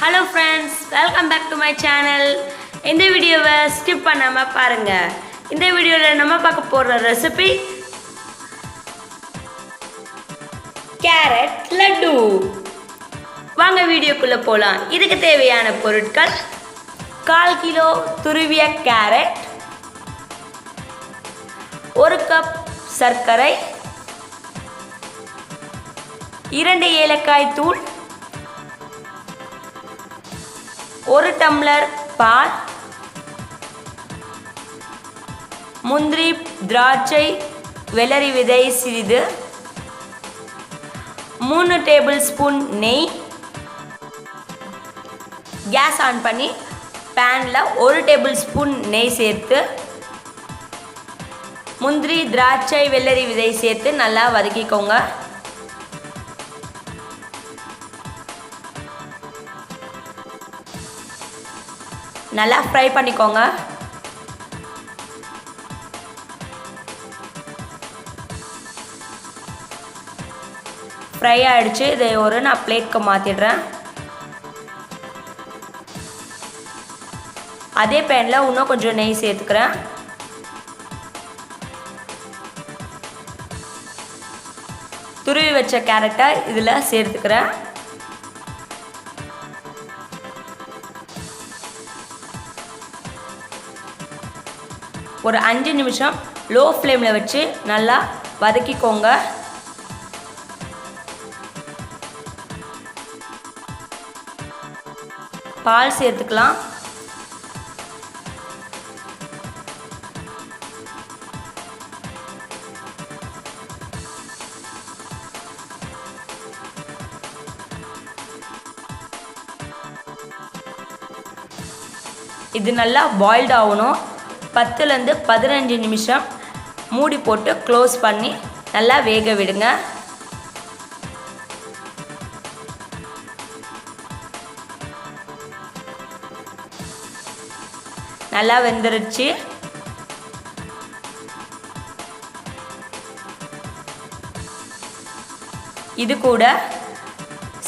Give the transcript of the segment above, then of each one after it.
Hello friends, welcome back to my channel. இந்த வீடியோவை skip பண்ணாம பாருங்க. இந்த வீடியோல நம்ம பார்க்க போற ரெசிபி கேரட் லட்டு. வாங்க வீடியோக்குள்ள போலாம். இதுக்கு தேவையான பொருட்கள் 1/4 கிலோ துருவிய கேரட், 1 கப் சர்க்கரை, 2 ஏலக்காய் தூள், 1 டம்ளர் பால், முந்திரி திராட்சை வெள்ளரி விதை சிறிது, 3 டேபிள் ஸ்பூன் நெய். கேஸ் ஆன் பண்ணி பேனில் 1 டேபிள் ஸ்பூன் நெய் சேர்த்து முந்திரி திராட்சை வெள்ளரி விதை சேர்த்து நல்லா வதக்கிக்கோங்க. நல்லா ஃப்ரை பண்ணிக்கோங்க. ஃப்ரை ஆகிடுச்சு. இதை நான் பிளேட்க்கு மாற்றிடுறேன். அதே பேனில் இன்னும் கொஞ்சம் நெய் சேர்த்துக்கிறேன். துருவி வச்ச கேரட்டை இதில் சேர்த்துக்கிறேன். ஒரு 5 நிமிஷம் லோ ஃப்ளேமில் வச்சு நல்லா வதக்கிக்கோங்க. பால் சேர்த்துக்கலாம். இது நல்லா பாயில்ட் ஆகணும். 10லேருந்து 15 நிமிஷம் மூடி போட்டு க்ளோஸ் பண்ணி நல்லா வேக விடுங்க. நல்லா வெந்துருச்சு. இது கூட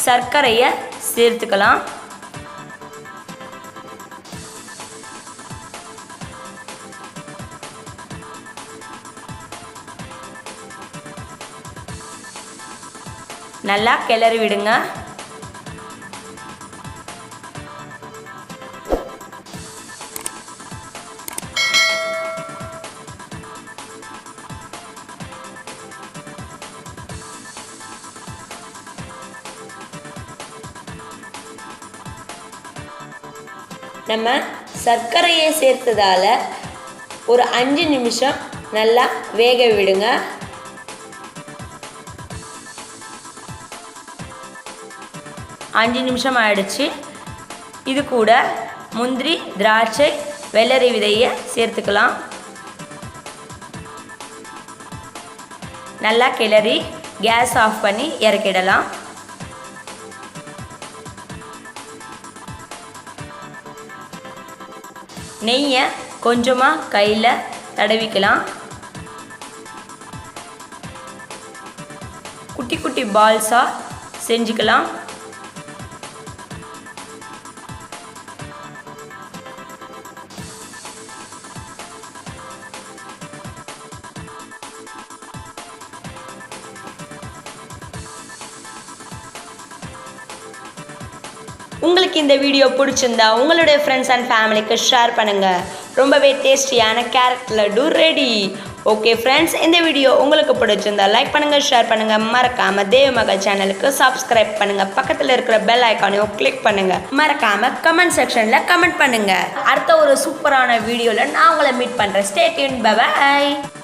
சர்க்கரையை சேர்த்துக்கலாம். நல்லா கிளறி விடுங்க. நம்ம சர்க்கரையை சேர்த்ததால ஒரு 5 நிமிஷம் நல்லா வேக விடுங்க. அஞ்சு நிமிஷம் ஆயிடுச்சு. இது கூட முந்திரி திராட்சை வெள்ளரி விதையை சேர்த்துக்கலாம். நல்லா கிளறி கேஸ் ஆஃப் பண்ணி இறக்கிடலாம். நெய்யை கொஞ்சமாக கையில் தடவிக்கலாம். குட்டி குட்டி பால்ஸாக செஞ்சுக்கலாம். உங்களுக்கு இந்த வீடியோ பிடிச்சிருந்தா உங்களுடைய ஃப்ரெண்ட்ஸ் அண்ட் ஃபேமிலிக்கு ஷேர் பண்ணுங்கள். ரொம்பவே டேஸ்டியான carrot laddu ready. Okay friends, இந்த வீடியோ உங்களுக்கு பிடிச்சிருந்தா லைக் பண்ணுங்கள், ஷேர் பண்ணுங்கள். மறக்காமல் தேவமகள் சேனலுக்கு சப்ஸ்கிரைப் பண்ணுங்கள். பக்கத்தில் இருக்கிற பெல் ஐக்கானையும் கிளிக் பண்ணுங்கள். மறக்காமல் கமெண்ட் செக்ஷனில் கமெண்ட் பண்ணுங்கள். அடுத்த ஒரு சூப்பரான வீடியோவில் நான் உங்களை மீட் பண்ணுறேன். Stay tune. பை.